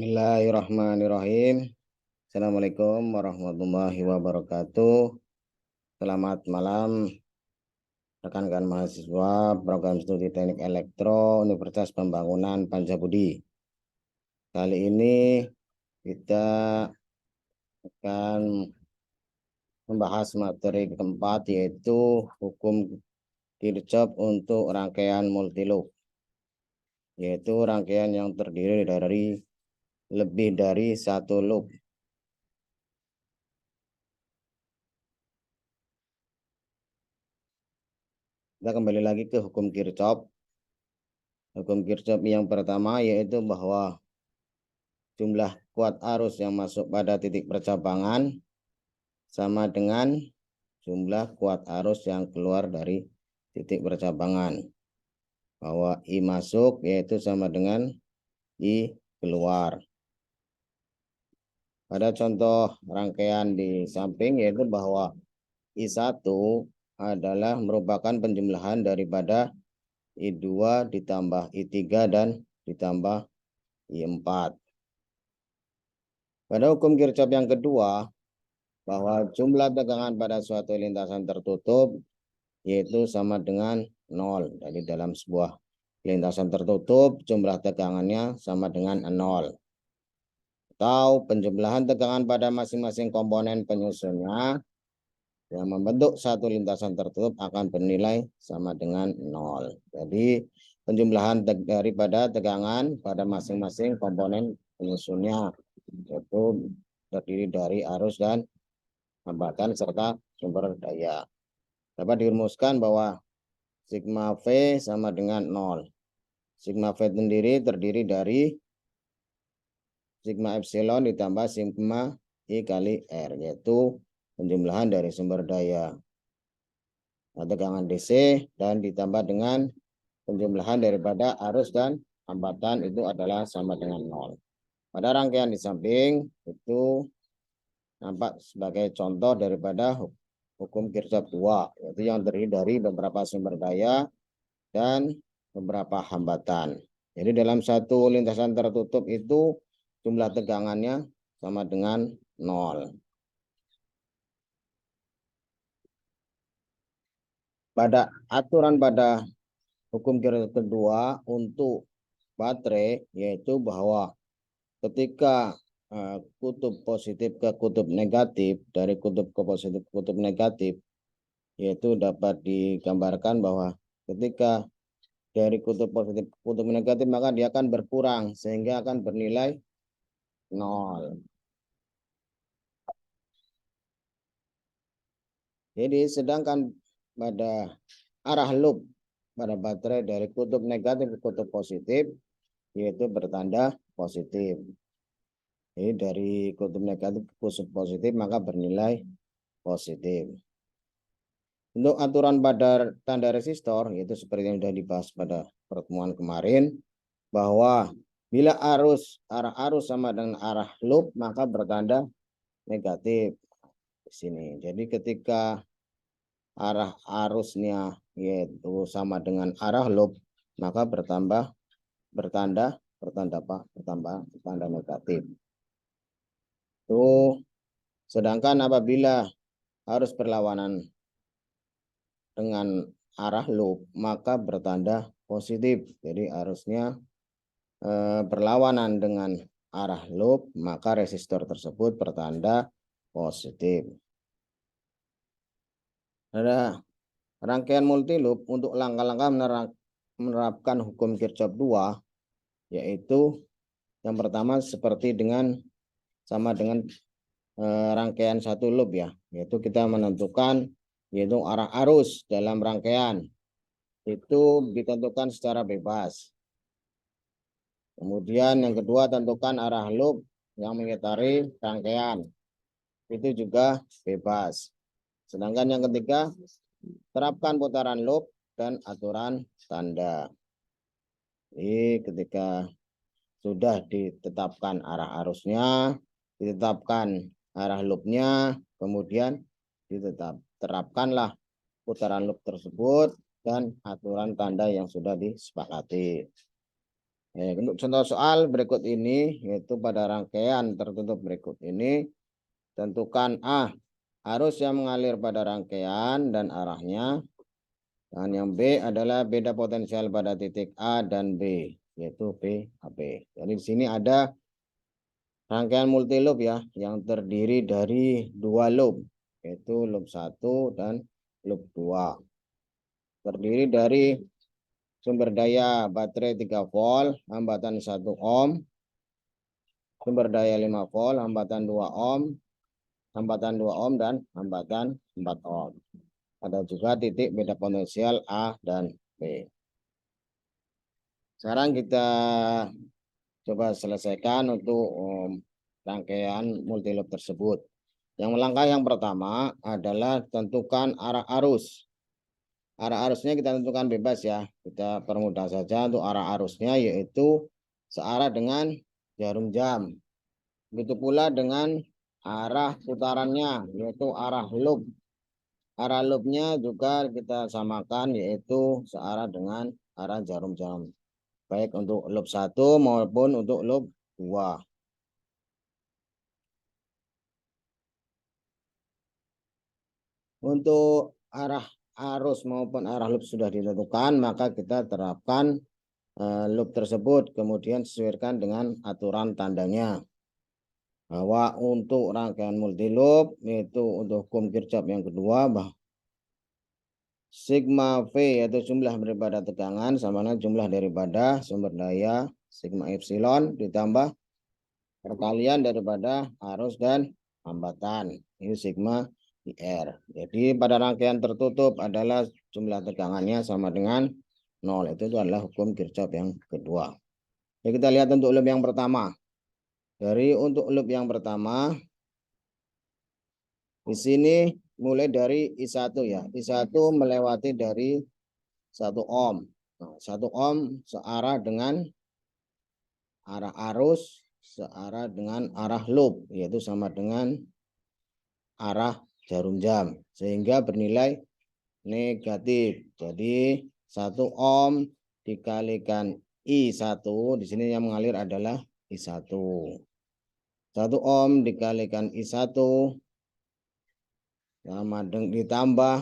Bismillahirrahmanirrahim. Assalamualaikum warahmatullahi wabarakatuh. Selamat malam rekan-rekan mahasiswa program studi Teknik Elektro Universitas Pembangunan Pancabudi. Kali ini kita akan membahas materi keempat, yaitu hukum Kirchhoff untuk rangkaian multiloop, yaitu rangkaian yang terdiri dari lebih dari satu loop. Kita kembali lagi ke hukum Kirchhoff. Hukum Kirchhoff yang pertama yaitu bahwa jumlah kuat arus yang masuk pada titik percabangan sama dengan jumlah kuat arus yang keluar dari titik percabangan. Bahwa I masuk yaitu sama dengan I keluar. Pada contoh rangkaian di samping yaitu bahwa I1 adalah merupakan penjumlahan daripada I2 ditambah I3 dan ditambah I4. Pada hukum Kirchhoff yang kedua, bahwa jumlah tegangan pada suatu lintasan tertutup yaitu sama dengan 0. Jadi dalam sebuah lintasan tertutup, jumlah tegangannya sama dengan 0. Atau penjumlahan tegangan pada masing-masing komponen penyusunnya yang membentuk satu lintasan tertutup akan bernilai sama dengan 0. Jadi penjumlahan daripada tegangan pada masing-masing komponen penyusunnya yaitu terdiri dari arus dan hambatan serta sumber daya. Dapat dirumuskan bahwa sigma V sama dengan 0. Sigma V sendiri terdiri dari sigma epsilon ditambah sigma I kali R, yaitu penjumlahan dari sumber daya tegangan DC dan ditambah dengan penjumlahan daripada arus dan hambatan itu adalah sama dengan 0. Pada rangkaian di samping itu nampak sebagai contoh daripada hukum Kirchhoff 2, yaitu yang terdiri dari beberapa sumber daya dan beberapa hambatan. Jadi dalam satu lintasan tertutup itu jumlah tegangannya sama dengan 0. Pada aturan pada hukum Kirchhoff kedua untuk baterai yaitu bahwa ketika kutub positif ke kutub negatif, dari kutub ke positif ke kutub negatif, yaitu dapat digambarkan bahwa ketika dari kutub positif ke kutub negatif maka dia akan berkurang sehingga akan bernilai 0. Jadi sedangkan pada arah loop pada baterai dari kutub negatif ke kutub positif yaitu bertanda positif. Jadi dari kutub negatif ke kutub positif maka bernilai positif. Untuk aturan pada tanda resistor, yaitu seperti yang sudah dibahas pada pertemuan kemarin, bahwa bila arah arus sama dengan arah loop maka bertanda negatif di sini. Jadi ketika arah arusnya yaitu sama dengan arah loop maka bertanda negatif. Itu sedangkan apabila arus berlawanan dengan arah loop maka bertanda positif. Jadi arusnya berlawanan dengan arah loop maka resistor tersebut bertanda positif. Ada rangkaian multiloop untuk langkah-langkah menerapkan hukum Kirchhoff 2 yaitu yang pertama seperti sama dengan rangkaian satu loop ya, yaitu kita menentukan yaitu arah arus dalam rangkaian itu ditentukan secara bebas. Kemudian yang kedua tentukan arah loop yang mengitari rangkaian itu juga bebas. Sedangkan yang ketiga terapkan putaran loop dan aturan tanda. Jadi ketika sudah ditetapkan arah arusnya, ditetapkan arah loopnya, kemudian terapkanlah putaran loop tersebut dan aturan tanda yang sudah disepakati. Untuk contoh soal berikut ini, yaitu pada rangkaian tertutup berikut ini, tentukan A, arus yang mengalir pada rangkaian dan arahnya. Dan yang B adalah beda potensial pada titik A dan B, yaitu B, AB. Jadi di sini ada rangkaian multi loop ya, yang terdiri dari 2 loop, yaitu loop 1 dan loop 2. Terdiri dari sumber daya baterai 3 volt, hambatan 1 ohm, sumber daya 5 volt, hambatan 2 ohm, hambatan 2 ohm, dan hambatan 4 ohm. Ada juga titik beda potensial A dan B. Sekarang kita coba selesaikan untuk rangkaian multi loop tersebut. Langkah yang pertama adalah tentukan arah arus. Arah arusnya kita tentukan bebas ya. Kita permudah saja untuk arah arusnya, yaitu searah dengan jarum jam. Begitu pula dengan arah putarannya, yaitu arah loop. Arah loopnya juga kita samakan, yaitu searah dengan arah jarum jam. Baik untuk loop 1 maupun untuk loop 2. Untuk arah arus maupun arah loop sudah ditentukan, maka kita terapkan loop tersebut, kemudian sesuaikan dengan aturan tandanya. Bahwa untuk rangkaian multi loop, yaitu untuk hukum Kirchhoff yang kedua, bahwa sigma V yaitu jumlah daripada tegangan sama dengan jumlah daripada sumber daya sigma epsilon ditambah perkalian daripada arus dan hambatan. Ini sigma IR. Jadi pada rangkaian tertutup adalah jumlah tegangannya sama dengan 0. Itu adalah hukum Kirchhoff yang kedua. Jadi kita lihat untuk loop yang pertama. Untuk loop yang pertama, di sini mulai dari I1 ya. I1 melewati dari 1 ohm. Nah, 1 ohm searah dengan arah arus, searah dengan arah loop, yaitu sama dengan arah jarum jam, sehingga bernilai negatif. Jadi 1 ohm dikalikan I1, di sini yang mengalir adalah I1. 1 ohm dikalikan I1 sama dengan ditambah,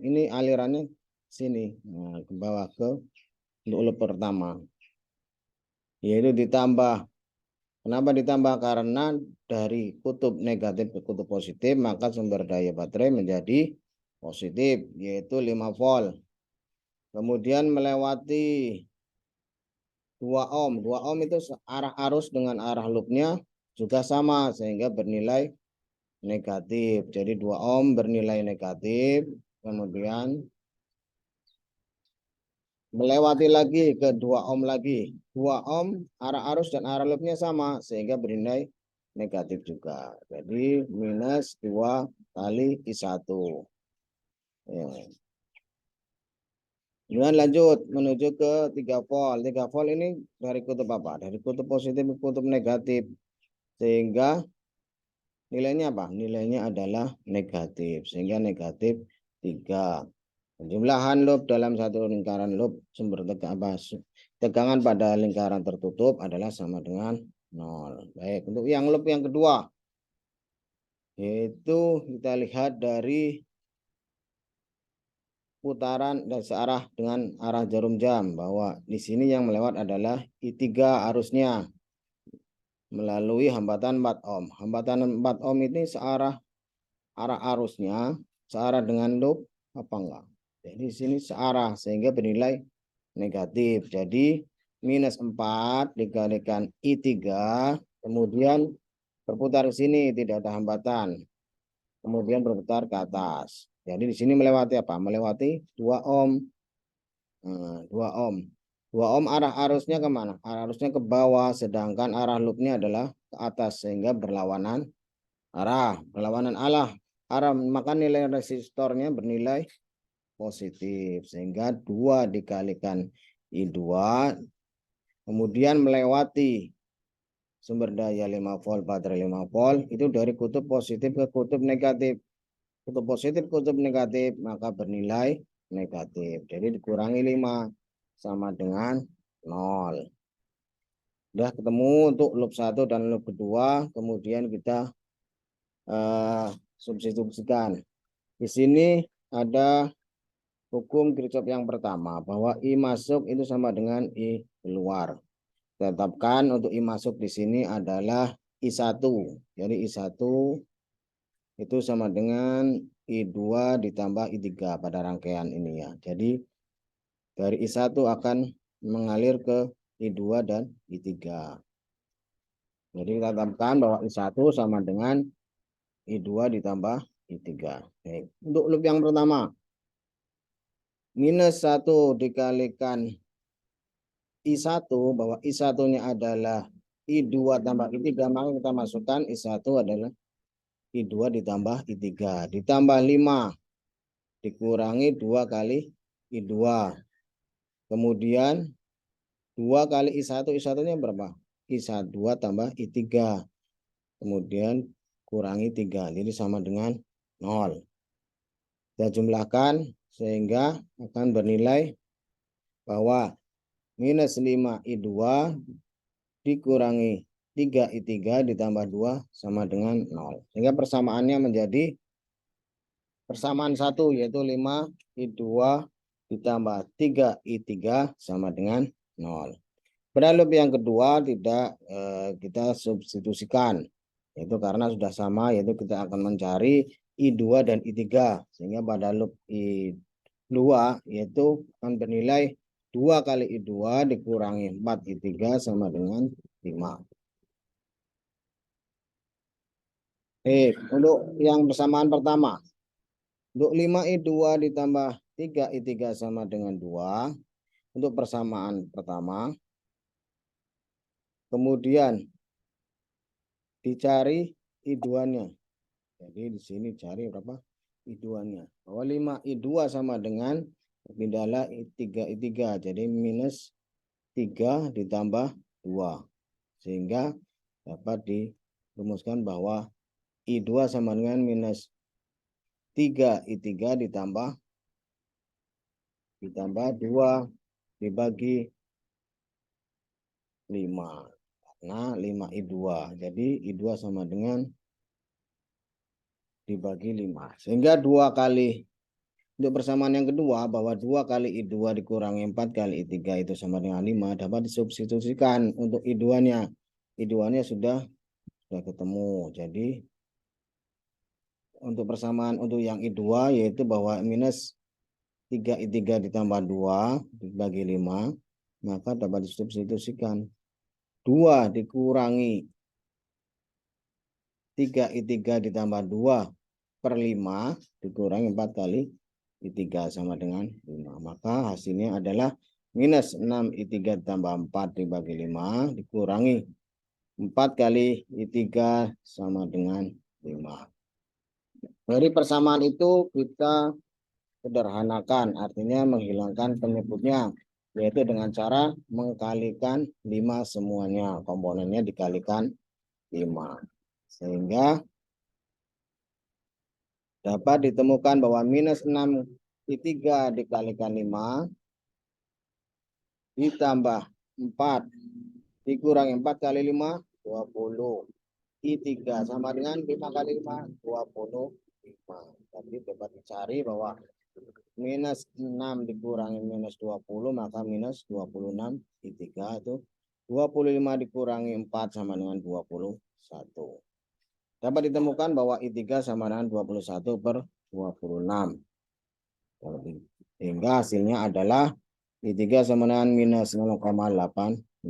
ini alirannya sini, nah, ke bawah ke untuk loop pertama, yaitu ditambah. Kenapa ditambah? Karena dari kutub negatif ke kutub positif, maka sumber daya baterai menjadi positif, yaitu 5 volt. Kemudian melewati 2 ohm. 2 ohm itu arah arus dengan arah loopnya juga sama, sehingga bernilai negatif. Jadi 2 ohm bernilai negatif. Kemudian melewati lagi ke 2 ohm lagi. 2 ohm arah arus dan arah loopnya sama, sehingga bernilai negatif juga. Jadi minus 2 kali I1. Ya. Kemudian lanjut menuju ke 3 volt. 3 volt ini dari kutub apa? Dari kutub positif ke kutub negatif. Sehingga nilainya apa? Nilainya adalah negatif. Sehingga negatif 3. Jumlahan loop dalam satu lingkaran loop sumber tegangan pada lingkaran tertutup adalah sama dengan 0. Baik, untuk yang loop yang kedua, yaitu kita lihat dari putaran dan searah dengan arah jarum jam, bahwa di sini yang melewat adalah I3 arusnya melalui hambatan 4 ohm. Hambatan 4 ohm ini arah arusnya searah dengan loop apa enggak? Jadi di sini searah, sehingga bernilai negatif. Jadi minus 4 dikalikan I3, kemudian berputar ke sini, tidak ada hambatan. Kemudian berputar ke atas. Jadi di sini melewati apa? Melewati 2 ohm. 2 ohm. 2 ohm arah arusnya kemana? Arah arusnya ke bawah, sedangkan arah loopnya adalah ke atas, sehingga berlawanan arah. Berlawanan arah, maka nilai resistornya bernilai positif, sehingga 2 dikalikan I2, kemudian melewati sumber daya 5 volt, baterai 5 volt, itu dari kutub positif ke kutub negatif. Kutub positif, kutub negatif, maka bernilai negatif. Jadi dikurangi 5 sama dengan 0. Udah ketemu untuk loop 1 dan loop kedua, kemudian kita substitusikan. Di sini ada hukum Kirchhoff yang pertama, bahwa I masuk itu sama dengan I keluar. Tetapkan untuk I masuk di sini adalah I1. Jadi I1 itu sama dengan I2 ditambah I3 pada rangkaian ini ya. Jadi dari I1 akan mengalir ke I2 dan I3. Jadi kita tetapkan bahwa I1 sama dengan I2 ditambah I3. Baik. Untuk loop yang pertama, minus 1 dikalikan I1, bahwa I1-nya adalah I2 tambah I3, maka kita masukkan I1 adalah I2 ditambah I3. Ditambah 5 dikurangi 2 kali I2. Kemudian 2 kali I1, I1-nya berapa? I1 tambah I3. Kemudian kurangi 3, jadi sama dengan 0. Kita jumlahkan sehingga akan bernilai bahwa minus 5 I2 dikurangi 3 I3 ditambah 2 sama dengan 0. Sehingga persamaannya menjadi persamaan 1, yaitu 5 I2 ditambah 3 I3 sama dengan 0. Pada loop yang kedua tidak kita substitusikan, yaitu karena sudah sama, yaitu kita akan mencari I2 dan I3. Sehingga pada loop I2 yaitu akan bernilai 2 kali I2 dikurangi 4 I3 sama dengan 5. Untuk yang persamaan pertama, untuk 5 I2 ditambah 3 I3 sama dengan 2. Untuk persamaan pertama, kemudian dicari I2-nya. Jadi di sini cari berapa I2-nya. Bahwa 5 I2 sama dengan pindahlah 3 I3. Jadi minus 3 ditambah 2. Sehingga dapat dirumuskan bahwa I2 sama dengan minus 3 I3 ditambah 2 dibagi 5. Nah, 5 I2. Jadi I2 sama dengan dibagi 5. Sehingga 2 kali, untuk persamaan yang kedua, bahwa 2 kali I2 dikurangi 4 kali I3 itu sama dengan 5, dapat disubstitusikan untuk I2-nya. I2-nya sudah ketemu. Jadi untuk persamaan untuk yang I2 yaitu bahwa minus 3 I3 ditambah 2 dibagi 5, maka dapat disubstitusikan. 2 dikurangi 3 I3 ditambah 2 per 5 dikurangi 4 kali I3 sama dengan 5. Maka hasilnya adalah minus 6 I3 ditambah 4 dibagi 5 dikurangi 4 kali I3 sama dengan 5. Dari persamaan itu kita sederhanakan, artinya menghilangkan penyebutnya, yaitu dengan cara mengkalikan 5 semuanya, komponennya dikalikan 5. Sehingga dapat ditemukan bahwa minus 6 I3 dikalikan 5 ditambah 4 dikurangi 4 kali 5, 20. I3 sama dengan 5 kali 5, 25. Tapi dapat dicari bahwa minus 6 dikurangi minus 20, maka minus 26 I3 itu 25 dikurangi 4 sama dengan 21. Dapat ditemukan bahwa I3 sama dengan 21 per 26. Sehingga hasilnya adalah I3 sama dengan minus 0,808.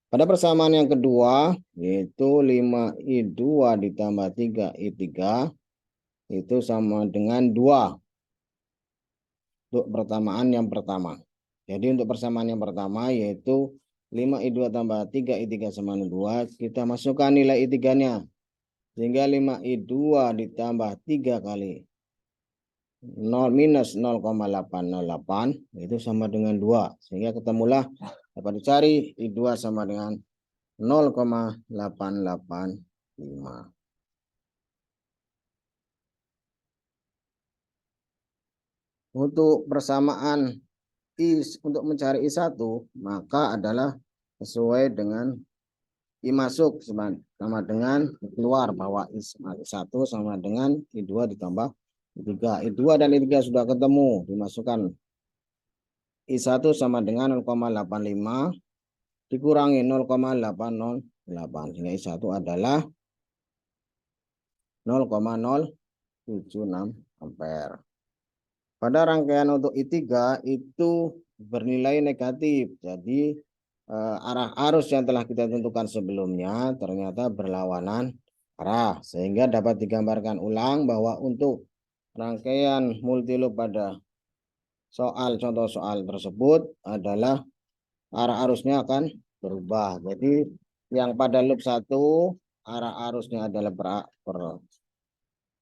Pada persamaan yang kedua, yaitu 5 I2 ditambah 3 I3, itu sama dengan 2. Untuk persamaan yang pertama. Jadi untuk persamaan yang pertama, yaitu 5 I2 tambah 3 I3 sama dengan 2, kita masukkan nilai I3-nya. Sehingga 5 I2 ditambah 3 kali 0 minus 0,808 itu sama dengan 2. Sehingga ketemulah dapat dicari I2 sama dengan 0,885. Untuk persamaan untuk mencari I1 maka adalah sesuai dengan I masuk sama dengan keluar, bahwa I1 sama dengan I2 ditambah I3. I2 dan I3 sudah ketemu, dimasukkan. I1 sama dengan 0,85 dikurangi 0,808 sehingga I1 adalah 0,076 ampere. Pada rangkaian untuk I3 itu bernilai negatif. Jadi arah arus yang telah kita tentukan sebelumnya ternyata berlawanan arah. Sehingga dapat digambarkan ulang bahwa untuk rangkaian multiloop pada contoh soal tersebut adalah arah arusnya akan berubah. Jadi yang pada loop 1 arah arusnya adalah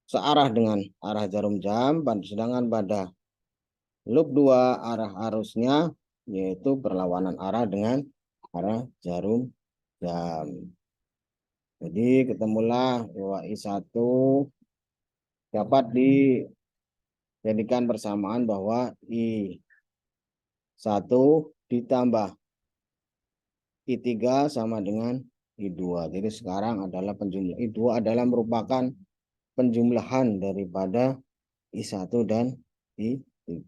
searah dengan arah jarum jam, sedangkan pada loop 2 arah arusnya yaitu berlawanan arah dengan arah jarum jam. Jadi ketemulah bahwa I1 dapat dijadikan persamaan bahwa I1 ditambah I3 sama dengan I2. Jadi sekarang adalah penjumlah I2 adalah merupakan penjumlahan daripada I1 dan I3.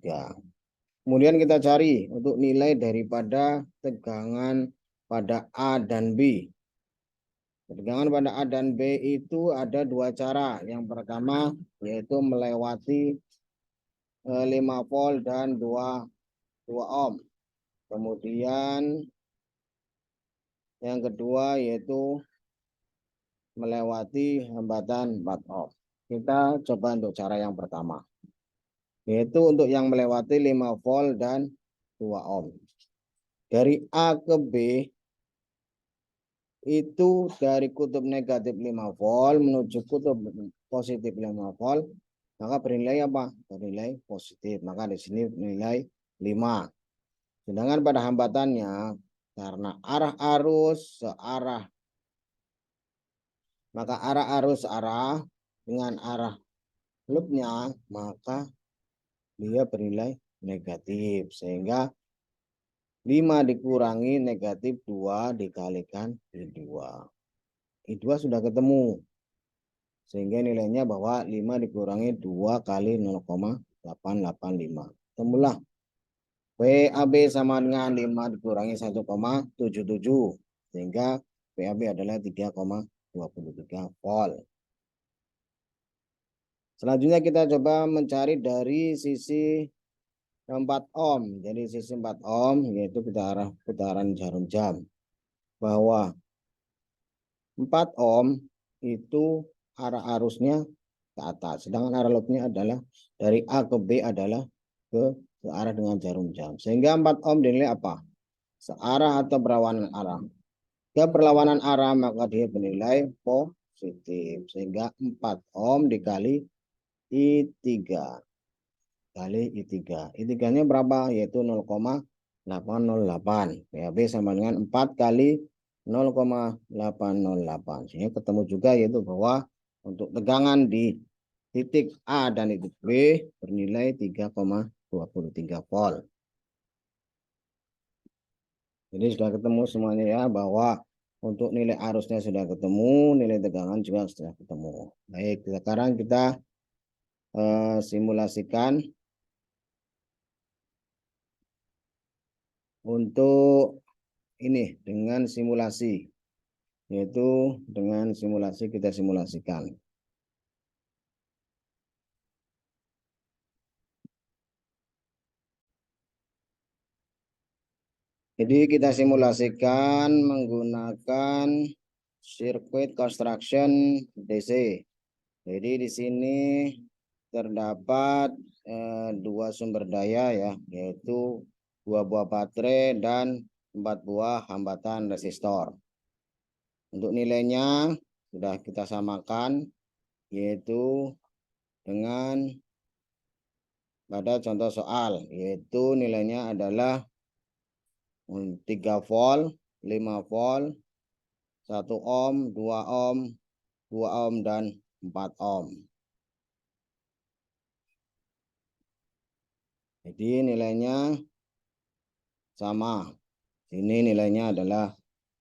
Kemudian kita cari untuk nilai daripada tegangan pada A dan B. Tegangan pada A dan B itu ada dua cara. Yang pertama yaitu melewati 5 volt dan 2 ohm. Kemudian yang kedua yaitu melewati hambatan 4 ohm. Kita coba untuk cara yang pertama. Yaitu untuk yang melewati 5 volt dan 2 ohm. Dari A ke B itu dari kutub negatif 5 volt menuju kutub positif 5 volt, maka bernilai apa? Bernilai positif. Maka di sini nilai 5. Sedangkan pada hambatannya karena arah arus searah, maka arah arus searah dengan arah loopnya, maka dia bernilai negatif. Sehingga 5 dikurangi negatif 2 dikalikan I2. I2 sudah ketemu. Sehingga nilainya bahwa 5 dikurangi 2 kali 0,885. Temulah PAB sama dengan 5 dikurangi 1,77. Sehingga PAB adalah 3,23 volt. Selanjutnya kita coba mencari dari sisi 4 ohm. Jadi sisi 4 ohm yaitu kita arah putaran jarum jam. Bahwa 4 ohm itu arah arusnya ke atas. Sedangkan arah loopnya adalah dari A ke B adalah ke arah dengan jarum jam. Sehingga 4 ohm dinilai apa? Searah atau berlawanan arah. Jika berlawanan arah maka dia bernilai positif. Sehingga 4 ohm dikali I3. Kali I3. I3-nya berapa? Yaitu 0,808. PAB sama dengan 4 kali 0,808. Sehingga ketemu juga yaitu bahwa untuk tegangan di titik A dan titik B bernilai 3,23 volt. Jadi sudah ketemu semuanya ya, bahwa untuk nilai arusnya sudah ketemu, nilai tegangan juga sudah ketemu. Baik, sekarang kita simulasikan untuk ini dengan simulasi, yaitu dengan simulasi kita simulasikan. Jadi kita simulasikan menggunakan sirkuit construction DC. Jadi di sini terdapat dua sumber daya ya, yaitu 2 buah baterai dan 4 buah hambatan resistor. Untuk nilainya sudah kita samakan, yaitu dengan pada contoh soal, yaitu nilainya adalah 3 volt, 5 volt, 1 ohm, 2 ohm, 2 ohm, dan 4 ohm. Jadi nilainya sama. Ini nilainya adalah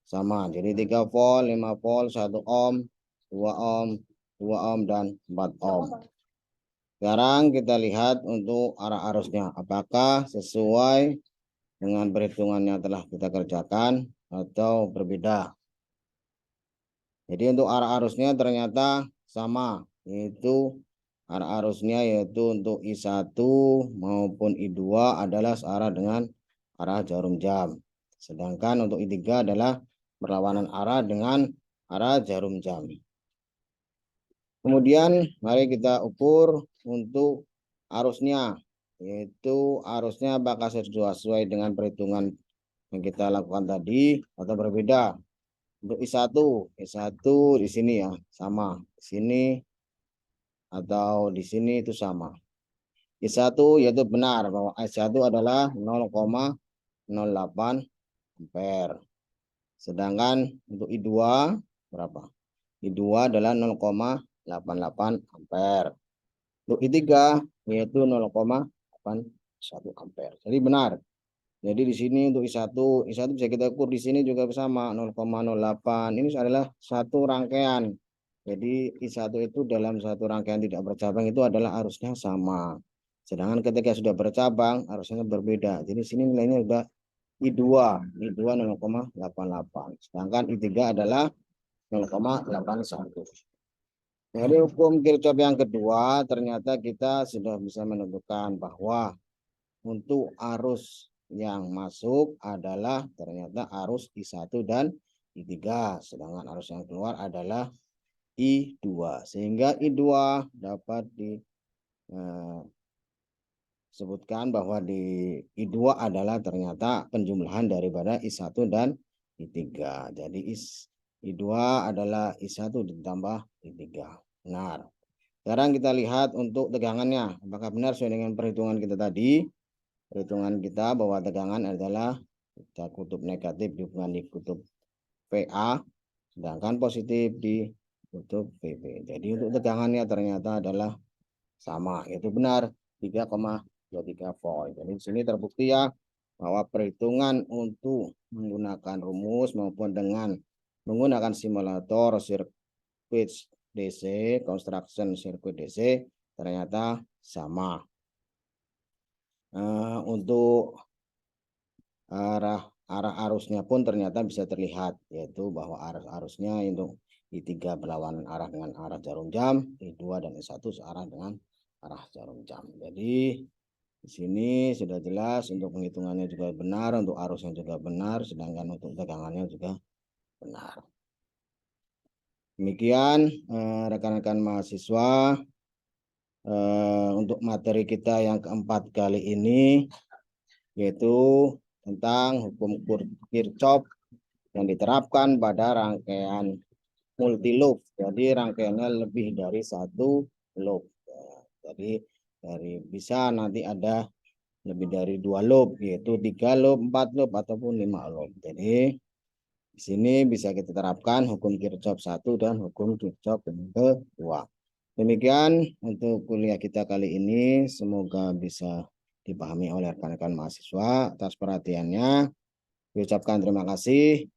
sama. Jadi 3 volt, 5 volt, 1 ohm, 2 ohm, 2 ohm, dan 4 ohm. Sekarang kita lihat untuk arah arusnya. Apakah sesuai dengan perhitungan yang telah kita kerjakan atau berbeda. Jadi untuk arah arusnya ternyata sama. Yaitu arah arusnya yaitu untuk I1 maupun I2 adalah searah dengan arah jarum jam. Sedangkan untuk I3 adalah berlawanan arah dengan arah jarum jam. Kemudian mari kita ukur untuk arusnya, yaitu arusnya apakah sesuai dengan perhitungan yang kita lakukan tadi atau berbeda. Untuk I1 di sini ya sama, di sini atau di sini itu sama. I1 yaitu benar bahwa I1 adalah 0,08 ampere. Sedangkan untuk I2 berapa? I2 adalah 0,88 ampere. Untuk I3 yaitu 0,81 ampere. Jadi benar. Jadi di sini untuk I1 bisa kita ukur di sini juga sama 0,08. Ini adalah satu rangkaian. Jadi I1 itu dalam satu rangkaian tidak bercabang itu adalah arusnya sama. Sedangkan ketika sudah bercabang arusnya berbeda. Jadi sini nilainya sudah I2 0,88. Sedangkan I3 adalah 0,81. Dari hukum Kirchhoff yang kedua, ternyata kita sudah bisa menentukan bahwa untuk arus yang masuk adalah ternyata arus I1 dan I3. Sedangkan arus yang keluar adalah I2. Sehingga I2 dapat disebutkan bahwa di I2 adalah ternyata penjumlahan daripada I1 dan I3. Jadi I2 adalah I1 ditambah I3. Benar. Sekarang kita lihat untuk tegangannya. Apakah benar sesuai dengan perhitungan kita tadi? Perhitungan kita bahwa tegangan adalah kita kutub negatif dihubungkan di kutub PA, sedangkan positif di kutub PP. Jadi untuk tegangannya ternyata adalah sama, yaitu benar 3,23 volt. Jadi di sini terbukti ya bahwa perhitungan untuk menggunakan rumus maupun dengan menggunakan simulator sirkuit DC, construction sirkuit DC ternyata sama. Untuk arah arusnya pun ternyata bisa terlihat, yaitu bahwa arusnya untuk I3 berlawanan arah dengan arah jarum jam, I2 dan I1 searah dengan arah jarum jam. Jadi di sini sudah jelas untuk penghitungannya juga benar, untuk arusnya juga benar, sedangkan untuk tegangannya juga benar. Demikian rekan-rekan mahasiswa untuk materi kita yang keempat kali ini, yaitu tentang hukum Kirchhoff yang diterapkan pada rangkaian multi loop. Jadi rangkaiannya lebih dari satu loop. Jadi bisa nanti ada lebih dari 2 loop, yaitu 3 loop, 4 loop, ataupun 5 loop. Jadi di sini bisa kita terapkan hukum Kirchhoff 1 dan hukum Kirchhoff yang kedua. Demikian untuk kuliah kita kali ini. Semoga bisa dipahami oleh rekan-rekan mahasiswa. Atas perhatiannya, diucapkan terima kasih.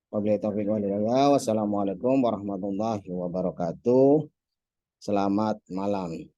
Wassalamualaikum warahmatullahi wabarakatuh. Selamat malam.